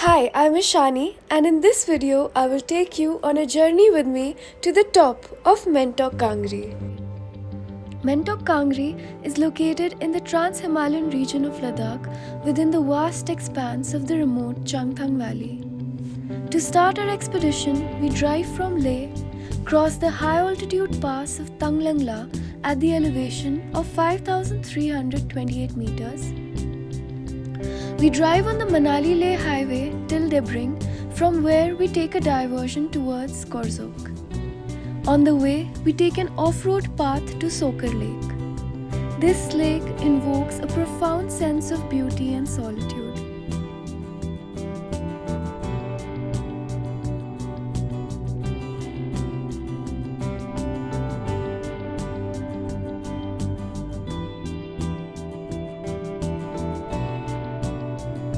Hi, I'm Ishani, and in this video, I will take you on a journey with me to the top of Mentok Kangri. Mentok Kangri is located in the Trans-Himalayan region of Ladakh within the vast expanse of the remote Changthang Valley. To start our expedition, we drive from Leh, cross the high-altitude pass of Tanglangla at the elevation of 5,328 meters. We drive on the Manali-Leh highway till Debring, from where we take a diversion towards Karzok. On the way, we take an off-road path to Sokar Lake. This lake invokes a profound sense of beauty and solitude.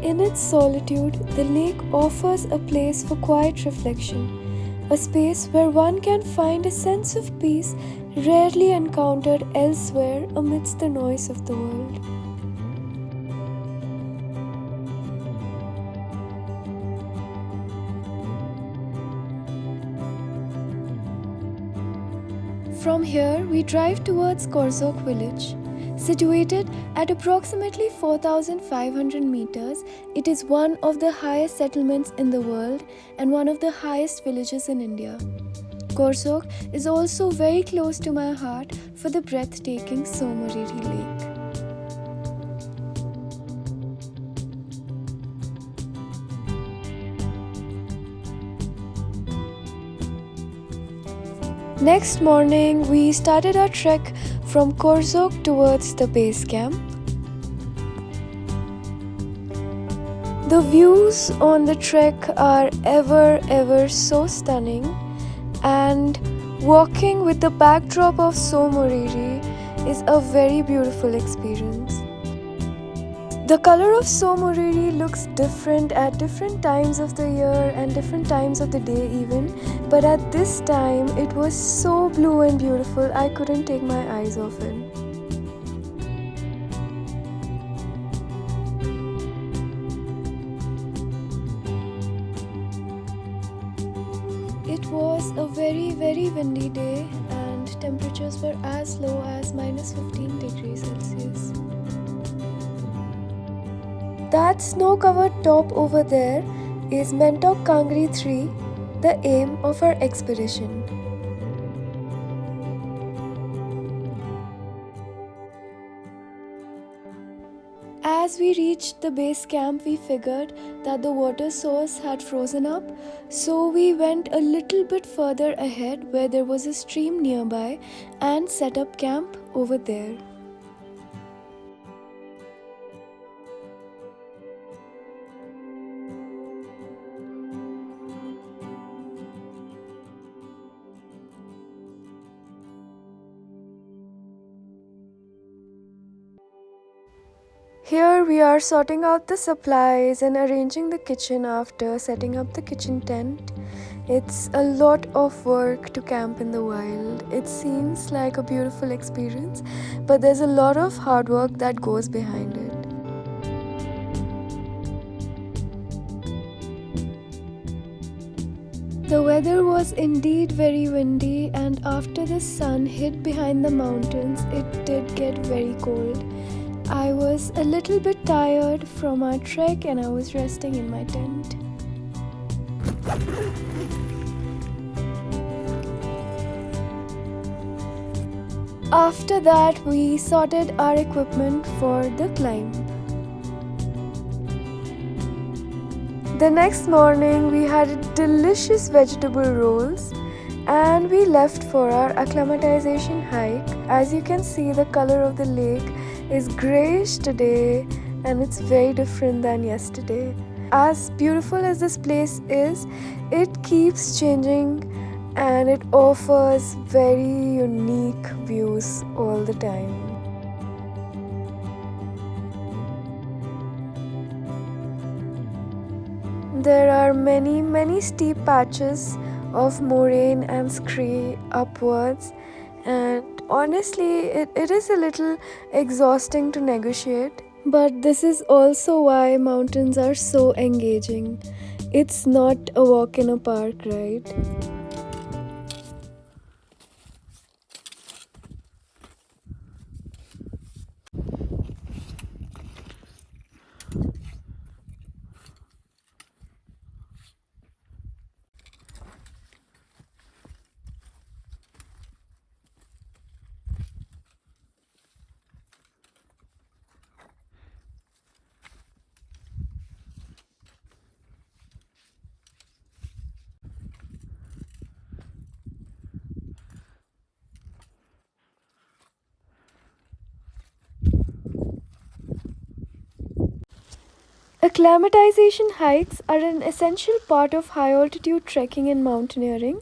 In its solitude, the lake offers a place for quiet reflection, a space where one can find a sense of peace rarely encountered elsewhere amidst the noise of the world. From here, we drive towards Karzok village. Situated at approximately 4,500 meters, it is one of the highest settlements in the world and one of the highest villages in India. Karzok is also very close to my heart for the breathtaking Tso Moriri Lake. Next morning, we started our trek from Karzok towards the base camp. The views on the trek are ever so stunning, and walking with the backdrop of Tso Moriri is a very beautiful experience. The color of Tso Moriri looks different at different times of the year and different times of the day even, but at this time it was so blue and beautiful I couldn't take my eyes off it. It was a very windy day and temperatures were as low as minus 15 degrees Celsius. That snow-covered top over there is Mentok Kangri 3, the aim of our expedition. As we reached the base camp, we figured that the water source had frozen up, so we went a little bit further ahead where there was a stream nearby and set up camp over there. Here we are sorting out the supplies and arranging the kitchen after setting up the kitchen tent. It's a lot of work to camp in the wild. It seems like a beautiful experience, but there's a lot of hard work that goes behind it. The weather was indeed very windy, and after the sun hid behind the mountains, it did get very cold. I was a little bit tired from our trek and I was resting in my tent. After that, we sorted our equipment for the climb. The next morning, we had delicious vegetable rolls and we left for our acclimatization hike. As you can see, the color of the lake is grayish today and it's very different than yesterday. As beautiful as this place is, it keeps changing and it offers very unique views all the time. There are many steep patches of moraine and scree upwards, and honestly it is a little exhausting to negotiate. But this is also why mountains are so engaging. It's not a walk in a park, right? Acclimatization hikes are an essential part of high altitude trekking and mountaineering.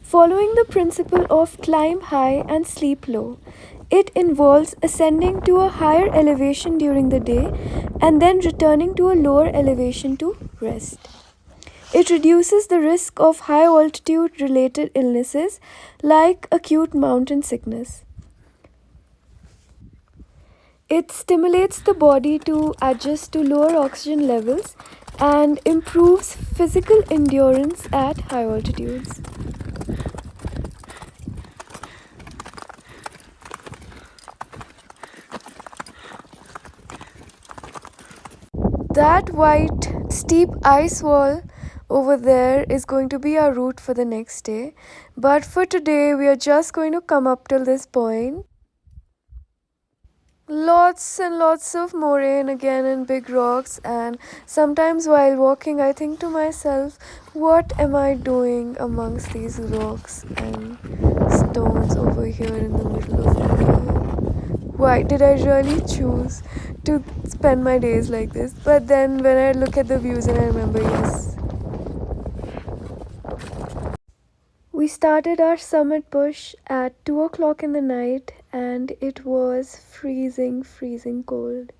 Following the principle of climb high and sleep low, it involves ascending to a higher elevation during the day and then returning to a lower elevation to rest. It reduces the risk of high altitude related illnesses like acute mountain sickness. It stimulates the body to adjust to lower oxygen levels and improves physical endurance at high altitudes. That white steep ice wall over there is going to be our route for the next day. But for today, we are just going to come up till this point. Lots and lots of moraine again and big rocks, and sometimes while walking, I think to myself, what am I doing amongst these rocks and stones over here in the middle of nowhere? Why did I really choose to spend my days like this? But then when I look at the views and I remember, yes, we started our summit push at 2 o'clock in the night and it was freezing, freezing cold.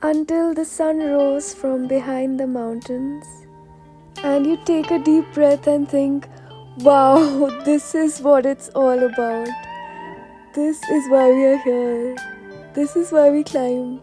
Until the sun rose from behind the mountains and you take a deep breath and think, wow, this is what it's all about. This is why we are here. This is why we climb.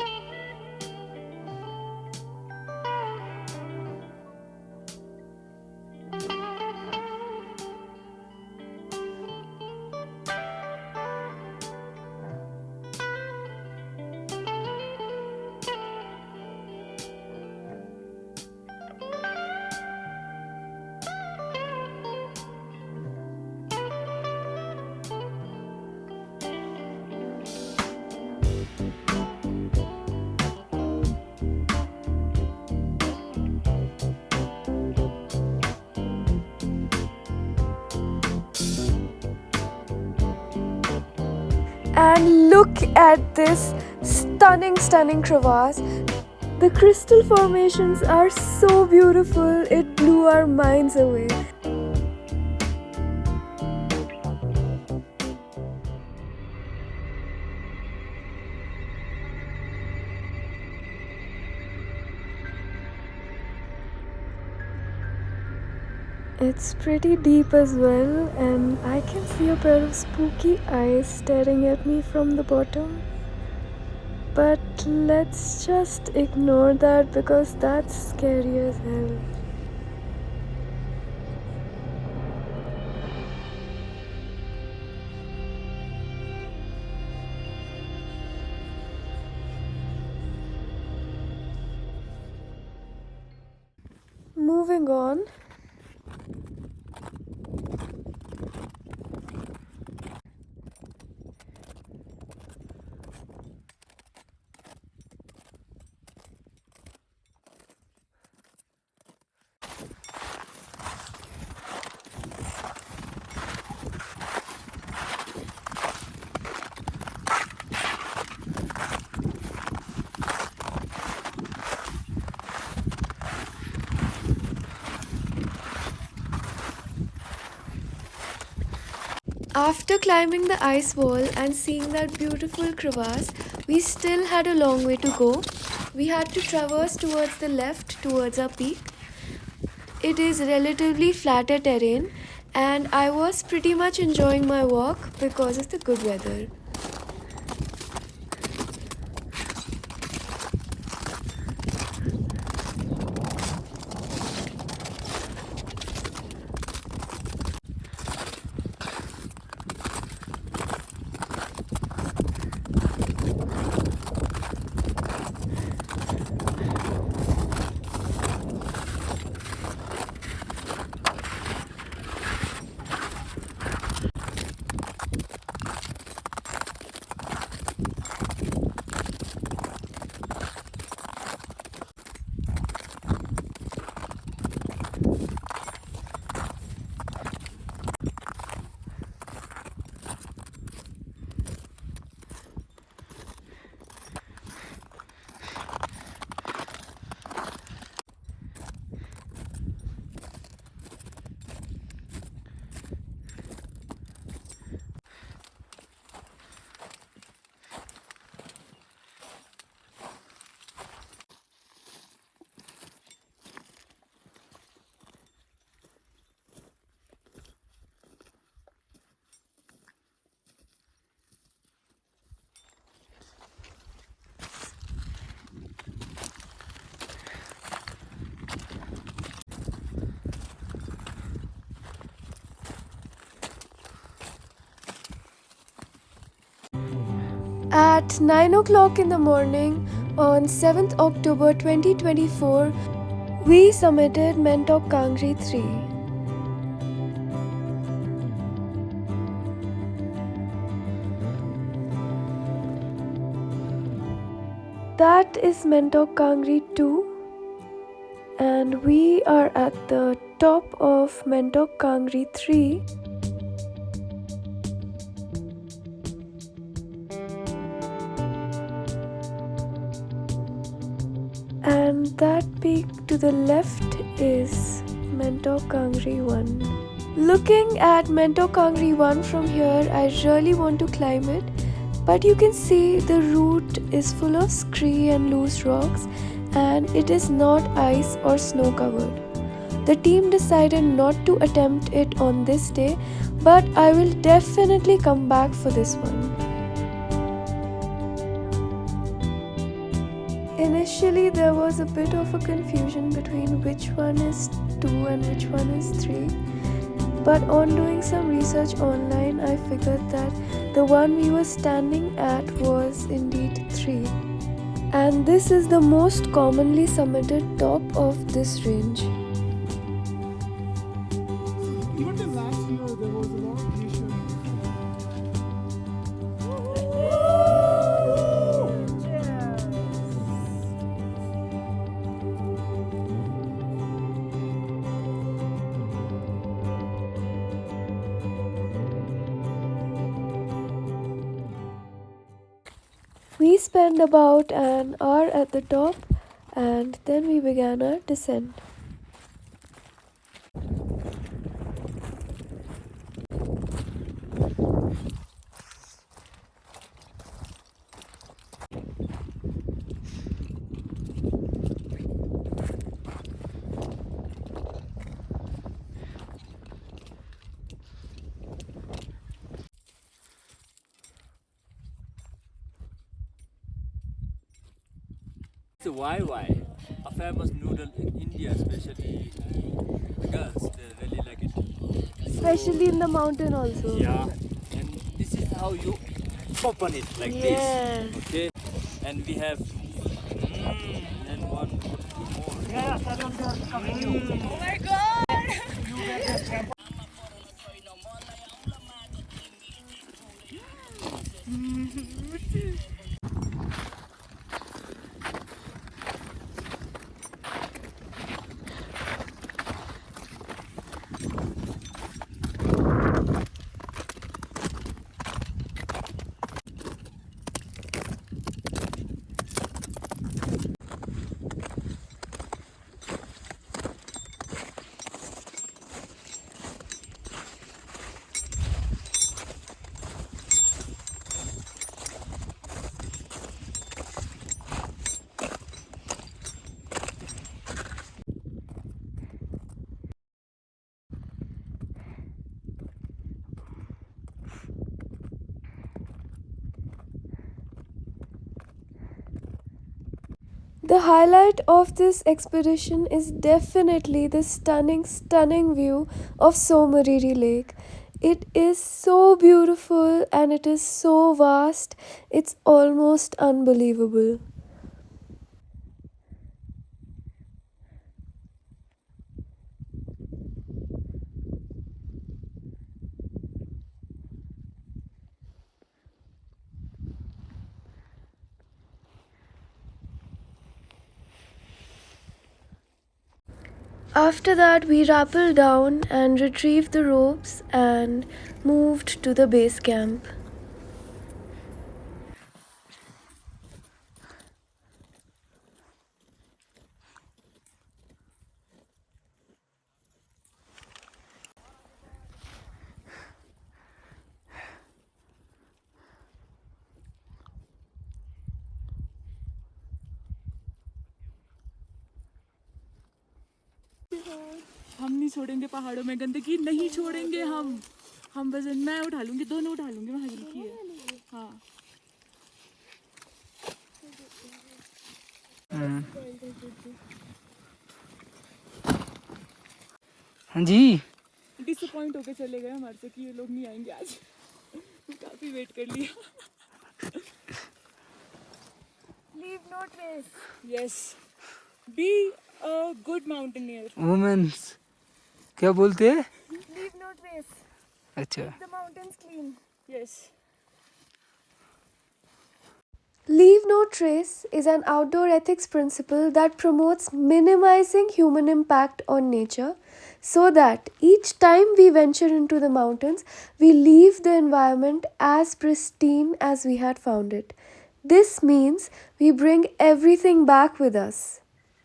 And look at this stunning crevasse. The crystal formations are so beautiful, it blew our minds away. It's pretty deep as well, and I can see a pair of spooky eyes staring at me from the bottom. But let's just ignore that because that's scary as hell. Moving on. After climbing the ice wall and seeing that beautiful crevasse, we still had a long way to go. We had to traverse towards the left towards our peak. It is relatively flatter terrain and I was pretty much enjoying my walk because of the good weather. At 9 o'clock in the morning on 7th October 2024, we summited Mentok Kangri 3. That is Mentok Kangri 2, and we are at the top of Mentok Kangri 3. And that peak to the left is Mentok Kangri 1. Looking at Mentok Kangri 1 from here, I really want to climb it, but you can see the route is full of scree and loose rocks, and it is not ice or snow covered. The team decided not to attempt it on this day, but I will definitely come back for this one. Initially, there was a bit of a confusion between which one is 2 and which one is 3. But on doing some research online, I figured that the one we were standing at was indeed 3. And this is the most commonly summited top of this range. Even the last year there was a lot of glaciers. We spent about an hour at the top, and then we began our descent. It's a YY, a famous noodle in India, especially the girls, they really like it. Especially in the mountain also. Yeah, and this is how you open it like Yes. this. Okay, and we have and one, two more. Yeah, oh my God! The highlight of this expedition is definitely the stunning view of Tso Moriri Lake. It is so beautiful and it is so vast, it's almost unbelievable. After that, we rappelled down and retrieved the ropes and moved to the base camp. हम नहीं छोड़ेंगे पहाड़ों में गंदगी नहीं छोड़ेंगे हम वजन मैं उठा लूंगी दोनों उठा लूंगी मैं हल्की है हाँ हाँ जी डिसअपॉइंट होके चले गए हमारे से कि ये लोग नहीं आएंगे आज काफी वेट कर लिया Leave no trace. Yes. Be a good mountaineer. Women's क्या बोलते हैं? Leave no trace. अच्छा. Keep the mountains clean. Yes. Leave no trace is an outdoor ethics principle that promotes minimizing human impact on nature so that each time we venture into the mountains, we leave the environment as pristine as we had found it. This means we bring everything back with us.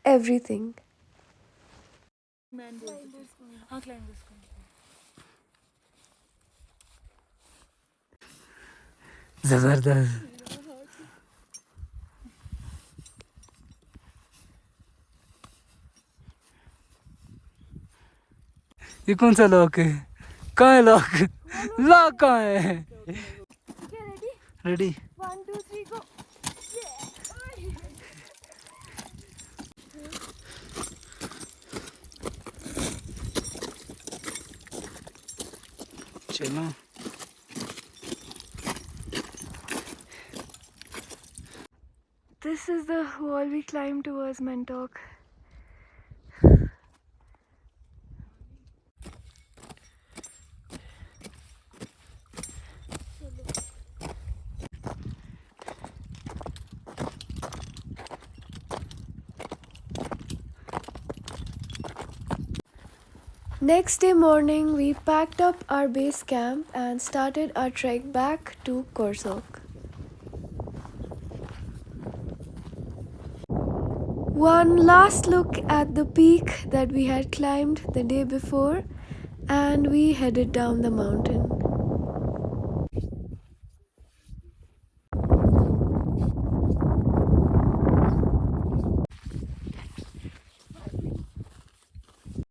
Everything. Man बोलते थे. हाँ, climb this one. जबरदस्त. ये कौन सा lock है? कहाँ है लॉक? लॉक कहाँ है? Okay, ready? रेडी. 1, 2, 3, go. चलो. This is the wall we climbed towards Mentok. Next day morning, we packed up our base camp and started our trek back to Karzok. One last look at the peak that we had climbed the day before, and we headed down the mountain.